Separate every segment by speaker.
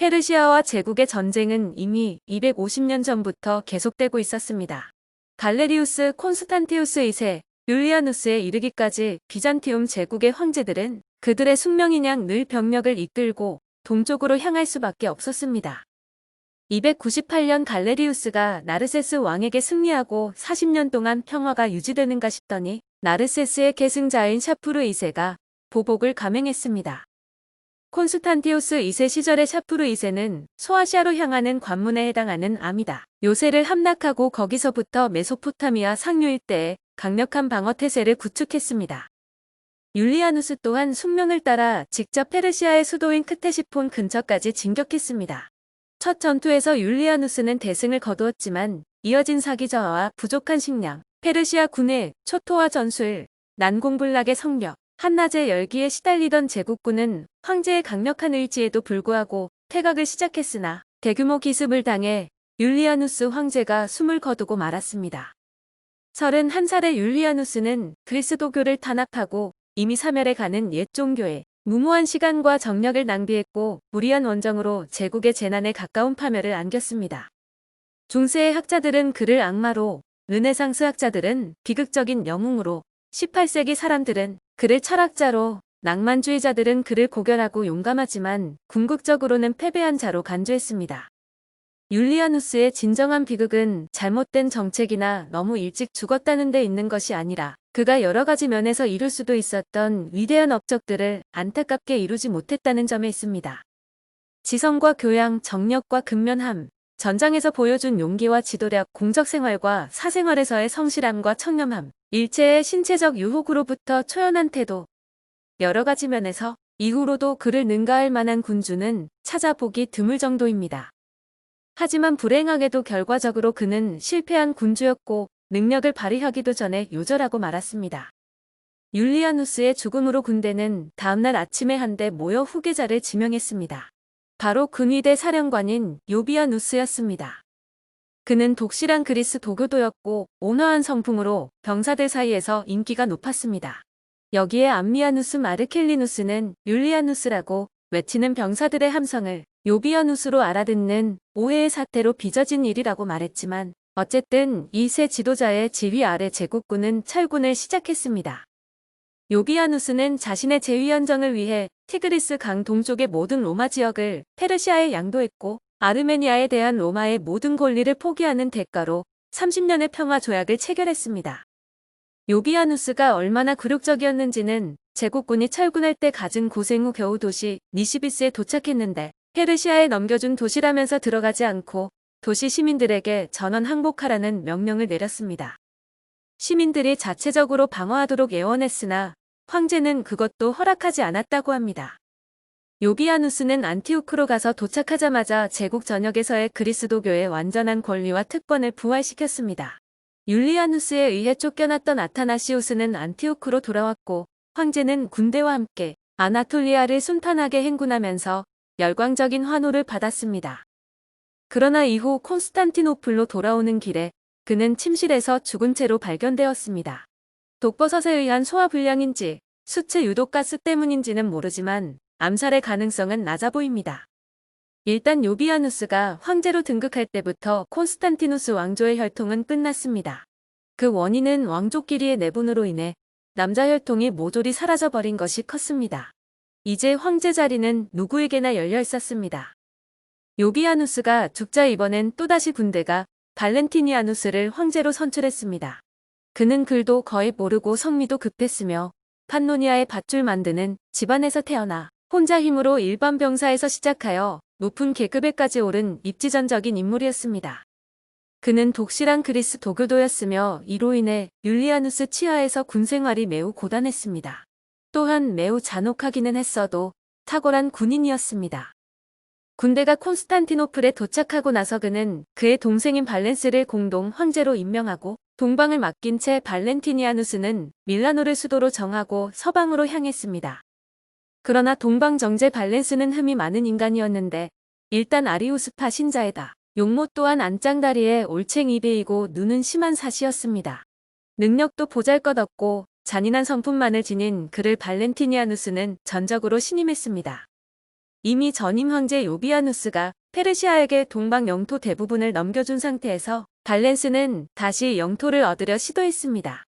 Speaker 1: 페르시아와 제국의 전쟁은 이미 250년 전부터 계속되고 있었습니다. 갈레리우스 콘스탄티우스 2세, 율리아누스에 이르기까지 비잔티움 제국의 황제들은 그들의 숙명인양 늘 병력을 이끌고 동쪽으로 향할 수밖에 없었습니다. 298년 갈레리우스가 나르세스 왕에게 승리하고 40년 동안 평화가 유지되는가 싶더니 나르세스의 계승자인 샤푸르 2세가 보복을 감행했습니다. 콘스탄티우스 2세 시절의 샤푸르 2세는 소아시아로 향하는 관문에 해당하는 아미다 요새를 함락하고 거기서부터 메소포타미아 상류 일대에 강력한 방어 태세를 구축했습니다. 율리아누스 또한 숙명을 따라 직접 페르시아의 수도인 크테시폰 근처까지 진격했습니다. 첫 전투에서 율리아누스는 대승을 거두었지만 이어진 사기 저하와 부족한 식량, 페르시아 군의 초토화 전술, 난공불락의 성벽, 한낮의 열기에 시달리던 제국군은 황제의 강력한 의지에도 불구하고 퇴각을 시작했으나 대규모 기습을 당해 율리아누스 황제가 숨을 거두고 말았습니다. 31살의 율리아누스는 그리스도교를 탄압하고 이미 사멸해 가는 옛 종교에 무모한 시간과 정력을 낭비했고 무리한 원정으로 제국의 재난에 가까운 파멸을 안겼습니다. 중세의 학자들은 그를 악마로, 르네상스 학자들은 비극적인 영웅으로, 18세기 사람들은 그를 철학자로, 낭만주의자들은 그를 고결하고 용감하지만 궁극적으로는 패배한 자로 간주했습니다. 율리아누스의 진정한 비극은 잘못된 정책이나 너무 일찍 죽었다는 데 있는 것이 아니라 그가 여러 가지 면에서 이룰 수도 있었던 위대한 업적들을 안타깝게 이루지 못했다는 점에 있습니다. 지성과 교양, 정력과 근면함, 전장에서 보여준 용기와 지도력, 공적생활과 사생활에서의 성실함과 청렴함, 일체의 신체적 유혹으로부터 초연한 태도, 여러 가지 면에서 이후로도 그를 능가할 만한 군주는 찾아보기 드물 정도입니다. 하지만 불행하게도 결과적으로 그는 실패한 군주였고 능력을 발휘하기도 전에 요절하고 말았습니다. 율리아누스의 죽음으로 군대는 다음날 아침에 한데 모여 후계자를 지명했습니다. 바로 근위대 사령관인 요비아누스였습니다. 그는 독실한 그리스 도교도였고 온화한 성품으로 병사들 사이에서 인기가 높았습니다. 여기에 암미아누스 마르켈리누스는 율리아누스라고 외치는 병사들의 함성을 요비아누스로 알아듣는 오해의 사태로 빚어진 일이라고 말했지만 어쨌든 이 세 지도자의 지휘 아래 제국군은 철군을 시작했습니다. 요비아누스는 자신의 재위연정을 위해 티그리스 강 동쪽의 모든 로마 지역을 페르시아에 양도했고 아르메니아에 대한 로마의 모든 권리를 포기하는 대가로 30년의 평화 조약을 체결했습니다. 요비아누스가 얼마나 굴욕적이었는지는 제국군이 철군할 때 갖은 고생 후 겨우 도시 니시비스에 도착했는데 페르시아에 넘겨준 도시라면서 들어가지 않고 도시 시민들에게 전원 항복하라는 명령을 내렸습니다. 시민들이 자체적으로 방어하도록 예언했으나 황제는 그것도 허락하지 않았다고 합니다. 요비아누스는 안티오크로 가서 도착하자마자 제국 전역에서의 그리스도교의 완전한 권리와 특권을 부활시켰습니다. 율리아누스에 의해 쫓겨났던 아타나시우스는 안티오크로 돌아왔고 황제는 군대와 함께 아나톨리아를 순탄하게 행군하면서 열광적인 환호를 받았습니다. 그러나 이후 콘스탄티노플로 돌아오는 길에 그는 침실에서 죽은 채로 발견되었습니다. 독버섯에 의한 소화불량인지 수체 유독가스 때문인지는 모르지만 암살의 가능성은 낮아 보입니다. 일단 요비아누스가 황제로 등극할 때부터 콘스탄티누스 왕조의 혈통은 끝났습니다. 그 원인은 왕족끼리의 내분으로 인해 남자 혈통이 모조리 사라져버린 것이 컸습니다. 이제 황제 자리는 누구에게나 열려 있었습니다. 요비아누스가 죽자 이번엔 또다시 군대가 발렌티니아누스를 황제로 선출했습니다. 그는 글도 거의 모르고 성미도 급했으며 판노니아의 밧줄 만드는 집안에서 태어나 혼자 힘으로 일반 병사에서 시작하여 높은 계급에까지 오른 입지전적인 인물이었습니다. 그는 독실한 그리스 도교도였으며 이로 인해 율리아누스 치하에서 군생활이 매우 고단했습니다. 또한 매우 잔혹하기는 했어도 탁월한 군인이었습니다. 군대가 콘스탄티노플에 도착하고 나서 그는 그의 동생인 발렌스를 공동 황제로 임명하고 동방을 맡긴 채 발렌티니아누스는 밀라노를 수도로 정하고 서방으로 향했습니다. 그러나 동방 정제 발렌스는 흠이 많은 인간이었는데 일단 아리우스파 신자에다 용모 또한 안짱다리에 올챙이 베이고 눈은 심한 사시였습니다. 능력도 보잘것없고 잔인한 성품만을 지닌 그를 발렌티니아누스는 전적으로 신임했습니다. 이미 전임 황제 요비아누스가 페르시아에게 동방 영토 대부분을 넘겨준 상태에서 발렌스는 다시 영토를 얻으려 시도했습니다.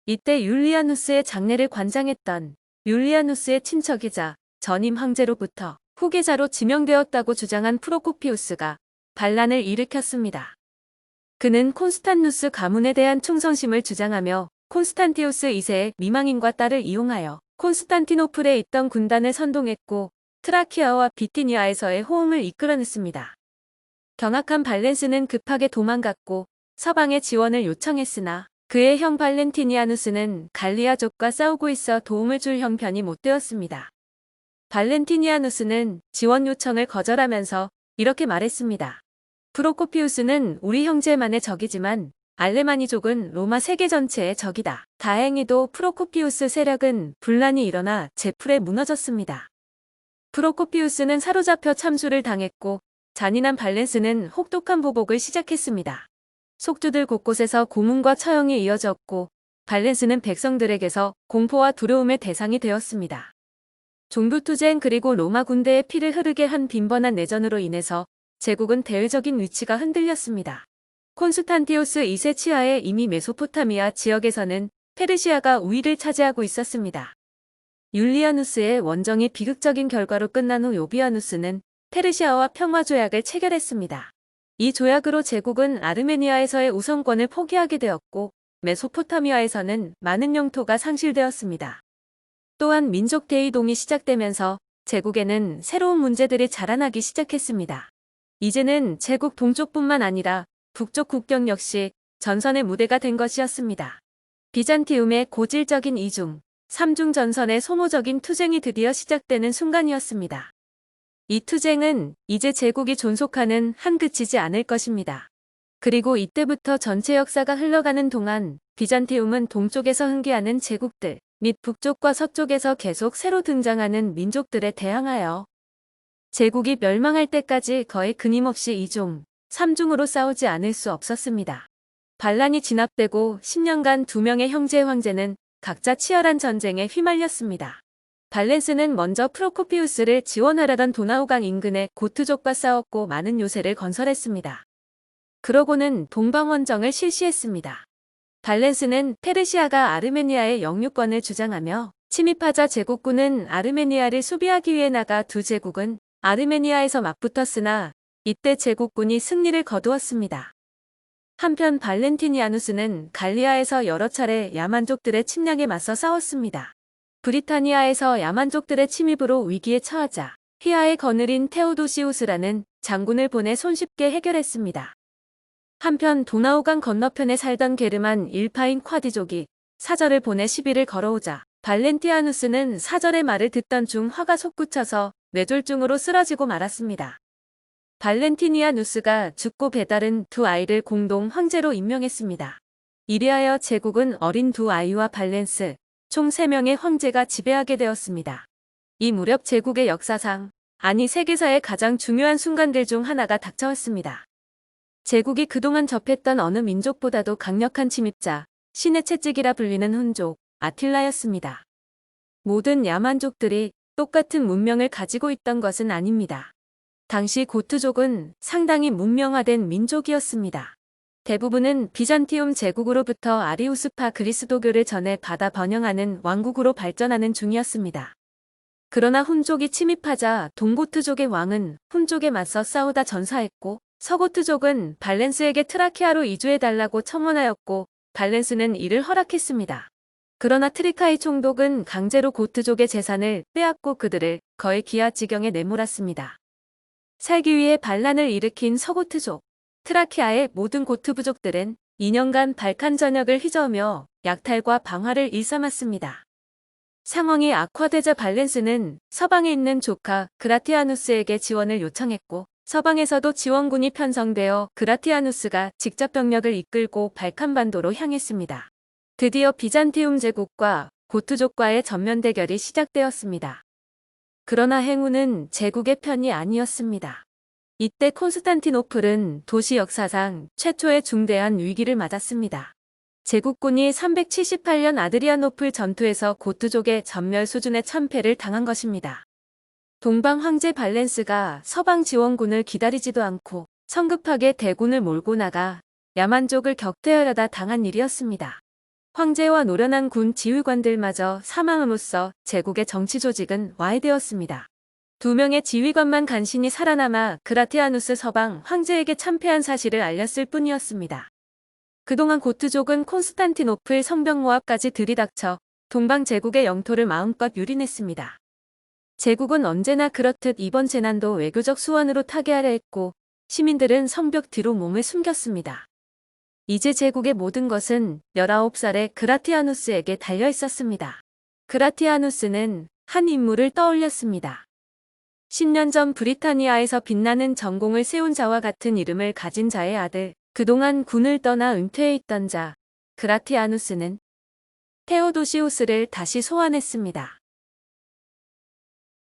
Speaker 1: 이때 율리아누스의 장례를 관장했던 율리아누스의 친척이자 전임 황제로부터 후계자로 지명되었다고 주장한 프로코피우스가 반란을 일으켰습니다. 그는 콘스탄누스 가문에 대한 충성심을 주장하며 콘스탄티우스 2세의 미망인과 딸을 이용하여 콘스탄티노플에 있던 군단을 선동했고 트라키아와 비티니아에서의 호응을 이끌어냈습니다. 경악한 발렌스는 급하게 도망갔고 서방의 지원을 요청했으나 그의 형 발렌티니아누스는 갈리아족과 싸우고 있어 도움을 줄 형편이 못 되었습니다. 발렌티니아누스는 지원 요청을 거절하면서 이렇게 말했습니다. 프로코피우스는 우리 형제만의 적이지만 알레마니족은 로마 세계 전체의 적이다. 다행히도 프로코피우스 세력은 분란이 일어나 제풀에 무너졌습니다. 프로코피우스는 사로잡혀 참수를 당했고 잔인한 발렌스는 혹독한 보복을 시작했습니다. 속주들 곳곳에서 고문과 처형이 이어졌고 발렌스는 백성들에게서 공포와 두려움의 대상이 되었습니다. 종교투쟁 그리고 로마 군대의 피를 흐르게 한 빈번한 내전으로 인해서 제국은 대외적인 위치가 흔들렸습니다. 콘스탄티우스 2세 치하에 이미 메소포타미아 지역에서는 페르시아가 우위를 차지하고 있었습니다. 율리아누스의 원정이 비극적인 결과로 끝난 후 요비아누스는 페르시아와 평화조약을 체결했습니다. 이 조약으로 제국은 아르메니아에서의 우선권을 포기하게 되었고 메소포타미아에서는 많은 영토가 상실되었습니다. 또한 민족 대이동이 시작되면서 제국에는 새로운 문제들이 자라나기 시작했습니다. 이제는 제국 동쪽뿐만 아니라 북쪽 국경 역시 전선의 무대가 된 것이었습니다. 비잔티움의 고질적인 이중, 삼중 전선의 소모적인 투쟁이 드디어 시작되는 순간이었습니다. 이 투쟁은 이제 제국이 존속하는 한 그치지 않을 것입니다. 그리고 이때부터 전체 역사가 흘러가는 동안 비잔티움은 동쪽에서 흥기하는 제국들 및 북쪽과 서쪽에서 계속 새로 등장하는 민족들에 대항하여 제국이 멸망할 때까지 거의 끊임없이 이중, 삼중으로 싸우지 않을 수 없었습니다. 반란이 진압되고 10년간 두 명의 형제 황제는 각자 치열한 전쟁에 휘말렸습니다. 발렌스는 먼저 프로코피우스를 지원하려던 도나우강 인근의 고트족과 싸웠고 많은 요새를 건설했습니다. 그러고는 동방원정을 실시했습니다. 발렌스는 페르시아가 아르메니아의 영유권을 주장하며 침입하자 제국군은 아르메니아를 수비하기 위해 나가 두 제국은 아르메니아에서 맞붙었으나 이때 제국군이 승리를 거두었습니다. 한편 발렌티니아누스는 갈리아에서 여러 차례 야만족들의 침략에 맞서 싸웠습니다. 브리타니아에서 야만족들의 침입으로 위기에 처하자 휘하의 거느린 테오도시우스라는 장군을 보내 손쉽게 해결했습니다. 한편 도나우강 건너편에 살던 게르만 일파인 콰디족이 사절을 보내 시비를 걸어오자 발렌티아누스는 사절의 말을 듣던 중 화가 솟구쳐서 뇌졸중으로 쓰러지고 말았습니다. 발렌티니아누스가 죽고 배다른 두 아이를 공동 황제로 임명했습니다. 이리하여 제국은 어린 두 아이와 발렌스, 총 3명의 황제가 지배하게 되었습니다. 이 무렵 제국의 역사상, 아니 세계사의 가장 중요한 순간들 중 하나가 닥쳐왔습니다. 제국이 그동안 접했던 어느 민족보다도 강력한 침입자, 신의 채찍이라 불리는 훈족, 아틸라였습니다. 모든 야만족들이 똑같은 문명을 가지고 있던 것은 아닙니다. 당시 고트족은 상당히 문명화된 민족이었습니다. 대부분은 비잔티움 제국으로부터 아리우스파 그리스도교를 전해 받아 번영하는 왕국으로 발전하는 중이었습니다. 그러나 훈족이 침입하자 동고트족의 왕은 훈족에 맞서 싸우다 전사했고 서고트족은 발렌스에게 트라키아로 이주해달라고 청원하였고 발렌스는 이를 허락했습니다. 그러나 트리카이 총독은 강제로 고트족의 재산을 빼앗고 그들을 거의 기아지경에 내몰았습니다. 살기 위해 반란을 일으킨 서고트족, 트라키아의 모든 고트 부족들은 2년간 발칸 전역을 휘저으며 약탈과 방화를 일삼았습니다. 상황이 악화되자 발렌스는 서방에 있는 조카 그라티아누스에게 지원을 요청했고 서방에서도 지원군이 편성되어 그라티아누스가 직접 병력을 이끌고 발칸반도로 향했습니다. 드디어 비잔티움 제국과 고트족과의 전면 대결이 시작되었습니다. 그러나 행운은 제국의 편이 아니었습니다. 이때 콘스탄티노플은 도시 역사상 최초의 중대한 위기를 맞았습니다. 제국군이 378년 아드리아노플 전투에서 고트족의 전멸 수준의 참패를 당한 것입니다. 동방 황제 발렌스가 서방 지원군을 기다리지도 않고 성급하게 대군을 몰고 나가 야만족을 격퇴하려다 당한 일이었습니다. 황제와 노련한 군 지휘관들마저 사망함으로써 제국의 정치 조직은 와해되었습니다. 2명의 지휘관만 간신히 살아남아 그라티아누스 서방 황제에게 참패한 사실을 알렸을 뿐이었습니다. 그동안 고트족은 콘스탄티노플 성벽 모압까지 들이닥쳐 동방 제국의 영토를 마음껏 유린했습니다. 제국은 언제나 그렇듯 이번 재난도 외교적 수완으로 타개하려 했고 시민들은 성벽 뒤로 몸을 숨겼습니다. 이제 제국의 모든 것은 19살의 그라티아누스에게 달려 있었습니다. 그라티아누스는 한 인물을 떠올렸습니다. 10년 전 브리타니아에서 빛나는 전공을 세운 자와 같은 이름을 가진 자의 아들, 그동안 군을 떠나 은퇴해 있던 자, 그라티아누스는 테오도시우스를 다시 소환했습니다.